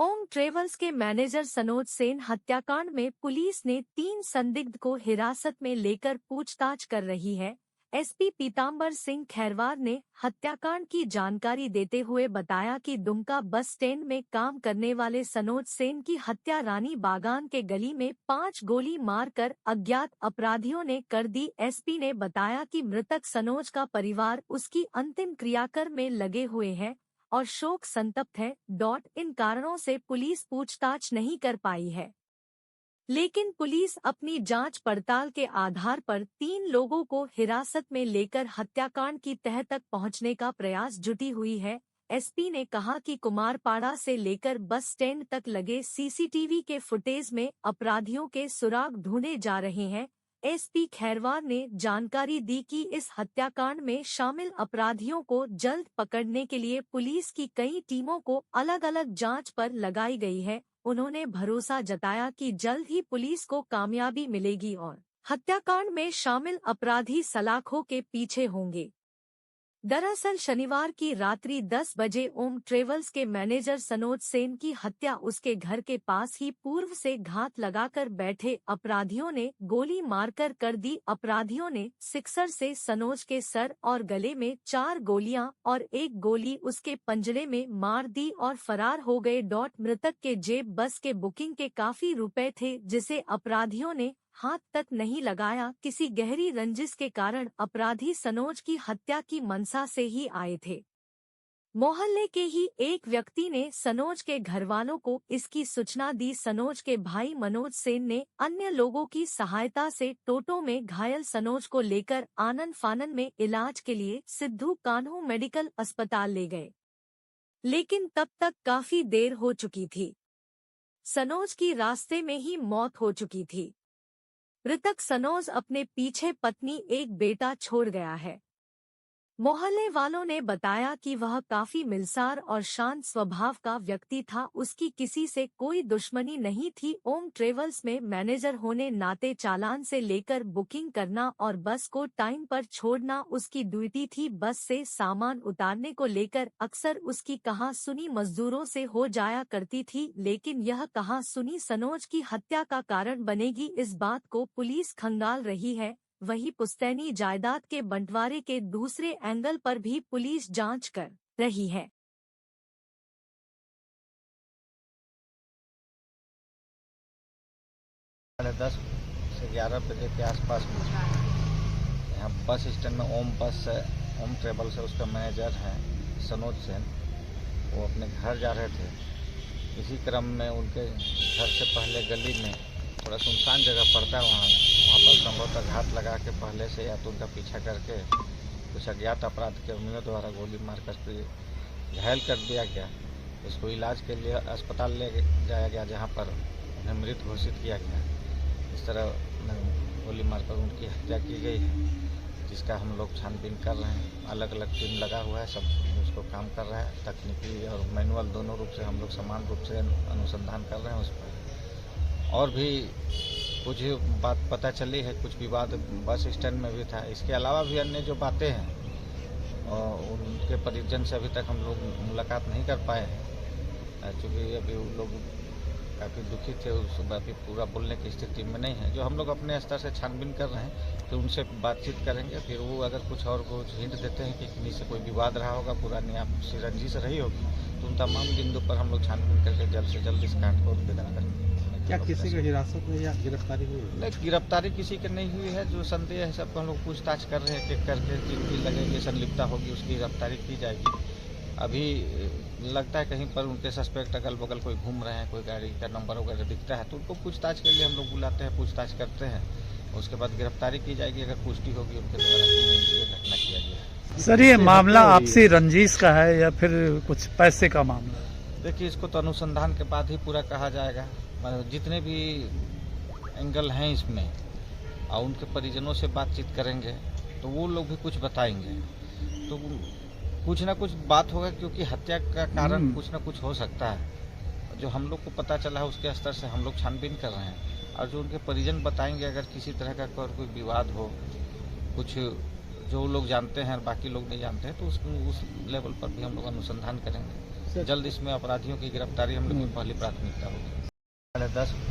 ओम travels के manager Sanoj Sen हत्याकांड में पुलिस ने 3 संदिग्ध को हिरासत में लेकर पूछताछ कर रही है। एसपी पीतांबर सिंह खैरवार ने हत्याकांड की जानकारी देते हुए बताया कि दुमका बस स्टैंड में काम करने वाले सनोज सेन की हत्या रानी बागान के गली में 5 गोली मारकर अज्ञात अपराधियों ने कर दी। एसपी ने बताया कि मृतक सनोज का परिवार उसकी अंतिम क्रियाकर्म में लगे हुए है और शोक संतप्त है। इन कारणों से पुलिस पूछताछ नहीं कर पाई है, लेकिन पुलिस अपनी जांच पड़ताल के आधार पर 3 लोगों को हिरासत में लेकर हत्याकांड की तह तक पहुंचने का प्रयास जुटी हुई है। एसपी ने कहा कि कुमारपाड़ा से लेकर बस स्टैंड तक लगे सीसीटीवी के फुटेज में अपराधियों के सुराग ढूंढे जा रहे हैं। एसपी खैरवार ने जानकारी दी कि इस हत्याकांड में शामिल अपराधियों को जल्द पकड़ने के लिए पुलिस की कई टीमों को अलग अलग जांच पर लगाई गई है। उन्होंने भरोसा जताया कि जल्द ही पुलिस को कामयाबी मिलेगी और हत्याकांड में शामिल अपराधी सलाखों के पीछे होंगे। दरअसल शनिवार की रात्रि 10 बजे ओम ट्रेवल्स के मैनेजर सनोज सेन की हत्या उसके घर के पास ही पूर्व से घात लगाकर बैठे अपराधियों ने गोली मारकर कर दी। अपराधियों ने सिक्सर से सनोज के सर और गले में 4 गोलियां और 1 गोली उसके पंजरे में मार दी और फरार हो गए। मृतक के जेब बस के बुकिंग के काफी रुपए थे, जिसे अपराधियों ने हाथ तक नहीं लगाया। किसी गहरी रंजिश के कारण अपराधी सनोज की हत्या की मनसा से ही आए थे। मोहल्ले के ही एक व्यक्ति ने सनोज के घरवालों को इसकी सूचना दी। सनोज के भाई मनोज सेन ने अन्य लोगों की सहायता से टोटो में घायल सनोज को लेकर आनन फानन में इलाज के लिए सिद्धू कान्हू मेडिकल अस्पताल ले गए, लेकिन तब तक काफी देर हो चुकी थी। सनोज की रास्ते में ही मौत हो चुकी थी। मृतक सनोज अपने पीछे पत्नी एक बेटा छोड़ गया है। मोहल्ले वालों ने बताया कि वह काफी मिलसार और शांत स्वभाव का व्यक्ति था। उसकी किसी से कोई दुश्मनी नहीं थी। ओम ट्रेवल्स में मैनेजर होने नाते चालान से लेकर बुकिंग करना और बस को टाइम पर छोड़ना उसकी ड्यूटी थी। बस से सामान उतारने को लेकर अक्सर उसकी कहासुनी मजदूरों से हो जाया करती थी, लेकिन यह कहासुनी सनोज की हत्या का कारण बनेगी, इस बात को पुलिस खंगाल रही है। वहीं पुश्तैनी जायदाद के बंटवारे के दूसरे एंगल पर भी पुलिस जांच कर रही है। साढ़े 10 से 11 बजे के आसपास में यहाँ बस स्टैंड में ओम ट्रेवल्स है, उसका मैनेजर है सनोज सेन। वो अपने घर जा रहे थे। इसी क्रम में उनके घर से पहले गली में थोड़ा सुनसान जगह पड़ता है, वहाँ पर संभवतः घात लगा के पहले से या तो उनका पीछा करके कुछ अज्ञात अपराध कर्मियों द्वारा गोली मार करके घायल कर दिया गया। इसको इलाज के लिए अस्पताल ले जाया गया, जहाँ पर उन्हें मृत घोषित किया गया। इस तरह गोली मारकर उनकी हत्या की गई है, जिसका हम लोग छानबीन कर रहे हैं। अलग अलग टीम लगा हुआ है, सब उसको काम कर रहा है। तकनीकी और मैनुअल दोनों रूप से हम लोग समान रूप से अनुसंधान कर रहे हैं उस पर। और भी कुछ बात पता चली है, कुछ विवाद बस स्टैंड में भी था। इसके अलावा भी अन्य जो बातें हैं और उनके परिजन से अभी तक हम लोग मुलाकात नहीं कर पाए हैं, चूँकि अभी वो लोग काफ़ी दुखी थे, उस अभी पूरा बोलने की स्थिति में नहीं है। जो हम लोग अपने स्तर से छानबीन कर रहे हैं, तो उनसे बातचीत करेंगे। फिर वो अगर कुछ और कुछ हिंट देते हैं कि किन्हीं से कोई विवाद रहा होगा, पुरानी आपसी रंजिश रही होगी, तो उन तमाम बिंदु पर हम लोग छानबीन करके जल्द से जल्द इस कांड को उद्भेदन करेंगे। क्या किसी की हिरासत में या गिरफ्तारी हुई है? नहीं, गिरफ्तारी किसी की नहीं हुई है। जो संदेह है सबको हम लोग पूछताछ कर रहे हैं, कि करके जिनकी लगेगी संलिप्तता होगी उसकी गिरफ्तारी की जाएगी। अभी लगता है कहीं पर उनके सस्पेक्ट अगल बगल कोई घूम रहे हैं, कोई गाड़ी का नंबर वगैरह दिखता है, तो उनको पूछताछ के लिए हम लोग बुलाते हैं, पूछताछ करते हैं। उसके बाद गिरफ्तारी की जाएगी अगर पुष्टि होगी उनके द्वारा ये घटना किया गया। सर, ये मामला आपसी रंजिश का है या फिर कुछ पैसे का मामला? देखिए, इसको तो अनुसंधान के बाद ही पूरा कहा जाएगा। जितने भी एंगल हैं इसमें और उनके परिजनों से बातचीत करेंगे तो वो लोग भी कुछ बताएंगे, तो कुछ ना कुछ बात होगा, क्योंकि हत्या का कारण कुछ ना कुछ हो सकता है। जो हम लोग को पता चला है उसके स्तर से हम लोग छानबीन कर रहे हैं, और जो उनके परिजन बताएंगे अगर किसी तरह का कोई विवाद हो, कुछ जो लोग जानते हैं और बाकी लोग नहीं जानते हैं, तो उस लेवल पर भी हम लोग अनुसंधान करेंगे। जल्द इसमें अपराधियों की गिरफ्तारी हम लोग की पहली प्राथमिकता होगी। 10:30